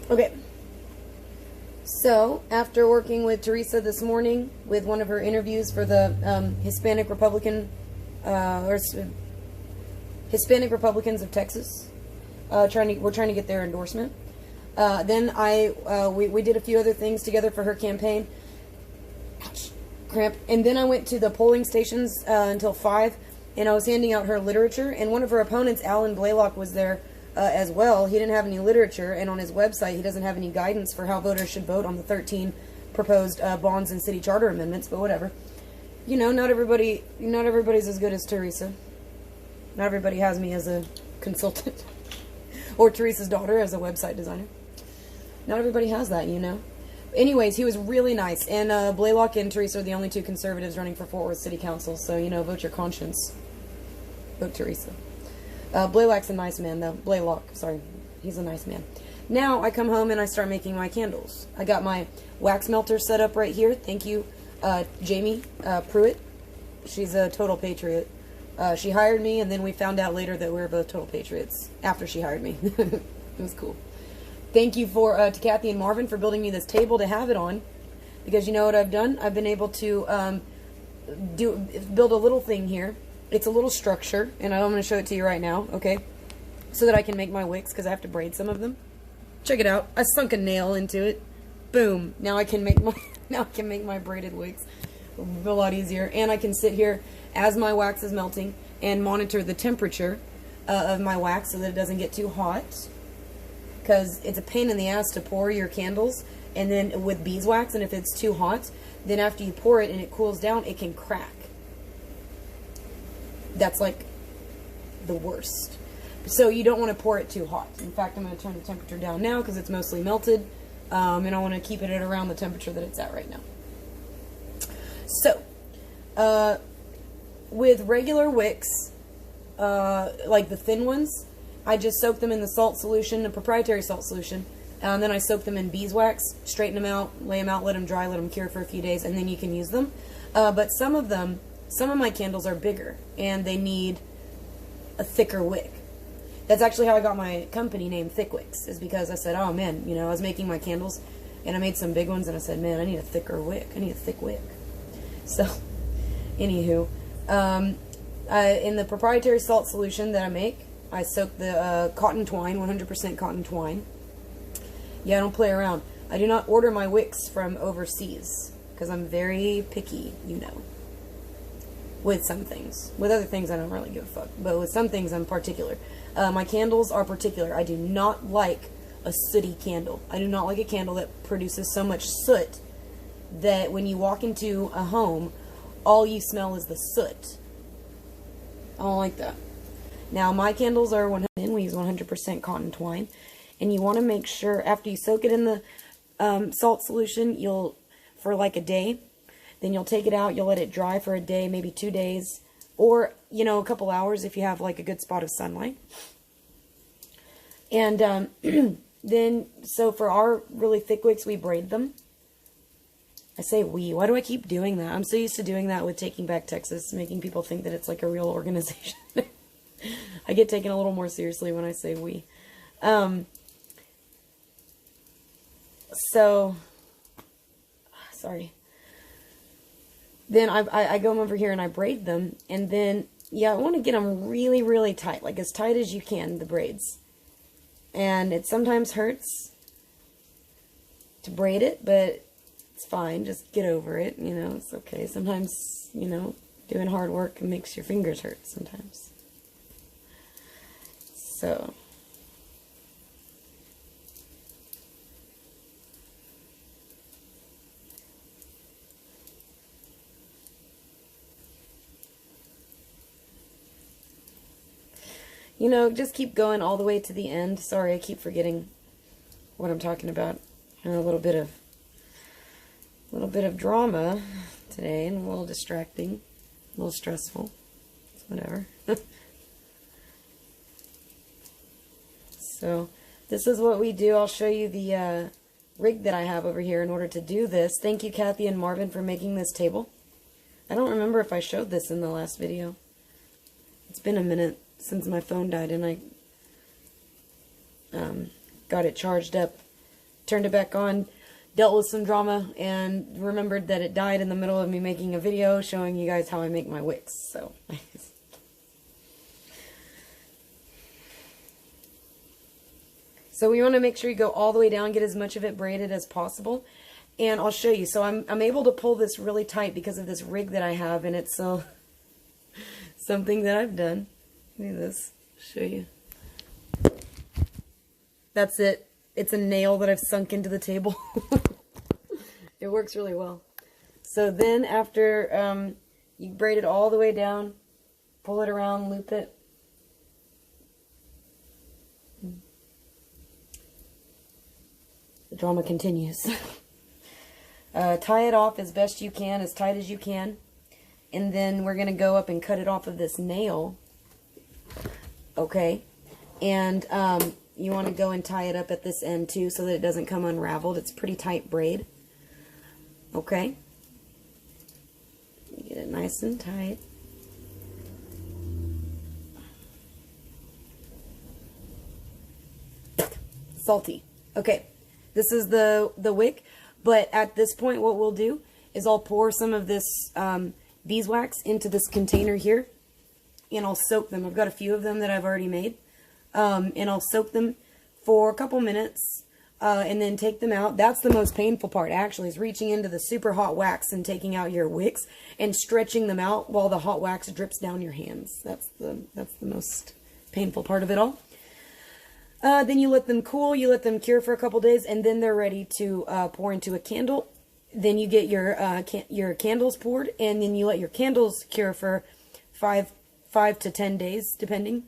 Okay. So, after working with Teresa this morning with one of her interviews for the Hispanic Republican, Hispanic Republicans of Texas, we're trying to get their endorsement. Then we did a few other things together for her campaign. Ouch, cramp. And then I went to the polling stations until 5, and I was handing out her literature. And one of her opponents, Alan Blaylock, was there as well. He didn't have any literature, and on his website he doesn't have any guidance for how voters should vote on the 13 proposed bonds and city charter amendments. But whatever. You know, not everybody's as good as Teresa. Not everybody has me as a consultant. Or Teresa's daughter as a website designer. Not everybody has that, you know. Anyways, he was really nice. And Blaylock and Teresa are the only two conservatives running for Fort Worth City Council. So, you know, vote your conscience. Vote Teresa. Blaylock's a nice man, though. Blaylock, sorry. He's a nice man. Now, I come home and I start making my candles. I got my wax melter set up right here. Thank you, Jamie Pruitt. She's a total patriot. She hired me, and then we found out later that we were both total patriots after she hired me. It was cool. Thank you to Kathy and Marvin for building me this table to have it on, because you know what I've done? I've been able to build a little thing here. It's a little structure, and I'm going to show it to you right now, okay? So that I can make my wicks, because I have to braid some of them. Check it out. I sunk a nail into it. Boom. Now I can make my braided wicks a lot easier, and I can sit here as my wax is melting and monitor the temperature of my wax so that it doesn't get too hot, because it's a pain in the ass to pour your candles, and then with beeswax, and if it's too hot, then after you pour it and it cools down, it can crack. That's like the worst. So you don't want to pour it too hot. In fact, I'm going to turn the temperature down now because it's mostly melted, and I want to keep it at around the temperature that it's at right now. So, with regular wicks, like the thin ones, I just soak them in the salt solution, a proprietary salt solution, and then I soak them in beeswax, straighten them out, lay them out, let them dry, let them cure for a few days, and then you can use them. But some of my candles are bigger, and they need a thicker wick. That's actually how I got my company name, ThiccWix, is because I said, oh man, you know, I was making my candles, and I made some big ones, and I said, man, I need a thicker wick. I need a thick wick. So, anywho, in the proprietary salt solution that I make, I soak the cotton twine, 100% cotton twine. Yeah, I don't play around. I do not order my wicks from overseas, because I'm very picky, you know. With some things. With other things, I don't really give a fuck. But with some things, I'm particular. My candles are particular. I do not like a sooty candle. I do not like a candle that produces so much soot that when you walk into a home, all you smell is the soot. I don't like that. Now, my candles are 100%, we use 100% cotton twine. And you want to make sure, after you soak it in the salt solution, for like a day, then you'll take it out, you'll let it dry for a day, maybe 2 days, or, you know, a couple hours if you have like a good spot of sunlight. And then, so for our really thick wicks, we braid them. I say we. Why do I keep doing that? I'm so used to doing that with Taking Back Texas, making people think that it's like a real organization. I get taken a little more seriously when I say we. Sorry. Then I go over here and I braid them, and then, yeah, I want to get them really, really tight, like as tight as you can, the braids. And it sometimes hurts to braid it, but it's fine, just get over it, you know, it's okay. Sometimes, you know, doing hard work makes your fingers hurt sometimes. So, you know, just keep going all the way to the end. Sorry, I keep forgetting what I'm talking about. A little bit of drama today, and a little distracting, a little stressful. It's whatever. So, this is what we do. I'll show you the rig that I have over here in order to do this. Thank you, Kathy and Marvin, for making this table. I don't remember if I showed this in the last video. It's been a minute since my phone died, and I got it charged up turned it back on, dealt with some drama, and remembered that it died in the middle of me making a video showing you guys how I make my wicks. So, so we want to make sure you go all the way down, get as much of it braided as possible. And I'll show you. So I'm able to pull this really tight because of this rig that I have, and it's something that I've done. Look at this. Show you. That's it. It's a nail that I've sunk into the table. It works really well. So then after you braid it all the way down, pull it around, loop it. The drama continues. Tie it off as best you can, as tight as you can. And then we're going to go up and cut it off of this nail. Okay. And you want to go and tie it up at this end too so that it doesn't come unraveled. It's pretty tight braid. Okay. Get it nice and tight. Salty. Okay. This is the wick. But at this point, what we'll do is I'll pour some of this beeswax into this container here, and I'll soak them. I've got a few of them that I've already made, and I'll soak them for a couple minutes, and then take them out. That's the most painful part, actually, is reaching into the super hot wax and taking out your wicks and stretching them out while the hot wax drips down your hands. That's the most painful part of it all. Then you let them cool, you let them cure for a couple days, and then they're ready to pour into a candle. Then you get your candles poured, and then you let your candles cure for 5 to 10 days, depending.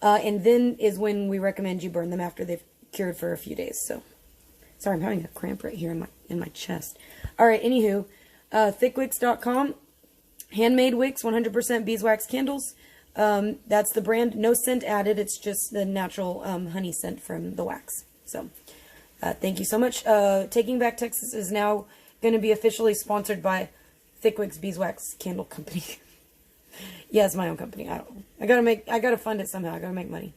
And then is when we recommend you burn them after they've cured for a few days. So, sorry, I'm having a cramp right here in my chest. All right, anywho, ThiccWix.com, handmade wicks, 100% beeswax candles. That's the brand. No scent added. It's just the natural honey scent from the wax. So, thank you so much. Taking Back Texas is now going to be officially sponsored by ThiccWix Beeswax Candle Company. Yeah, it's my own company. I gotta fund it somehow. I gotta make money.